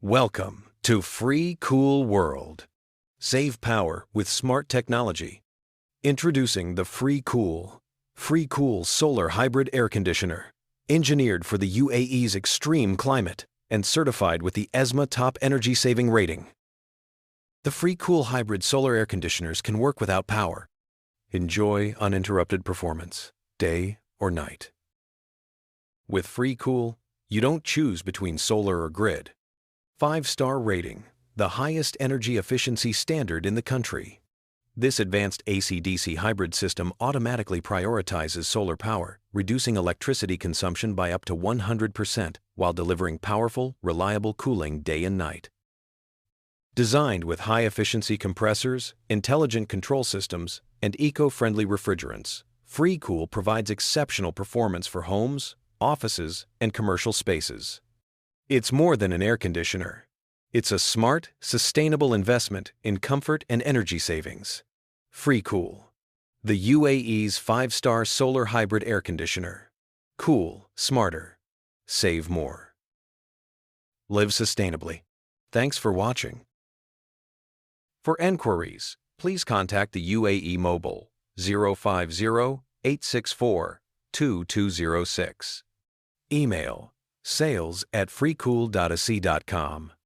Welcome to Free Cool World. Save power with smart technology. Introducing the Free Cool Solar Hybrid Air Conditioner. Engineered for the UAE's extreme climate and certified with the ESMA Top Energy Saving Rating. The Free Cool Hybrid Solar Air Conditioners can work without power. Enjoy uninterrupted performance, day or night. With Free Cool, you don't choose between solar or grid. 5-star rating, the highest energy efficiency standard in the country. This advanced ACDC hybrid system automatically prioritizes solar power, reducing electricity consumption by up to 100% while delivering powerful, reliable cooling day and night. Designed with high-efficiency compressors, intelligent control systems, and eco-friendly refrigerants, FreeCool provides exceptional performance for homes, offices, and commercial spaces. It's more than an air conditioner. It's a smart, sustainable investment in comfort and energy savings. FreeCool, the UAE's 5-star solar hybrid air conditioner. Cool, smarter, save more. Live sustainably. Thanks for watching. For enquiries, please contact the UAE Mobile 050-864-2206. Email sales@freecool.ac.com.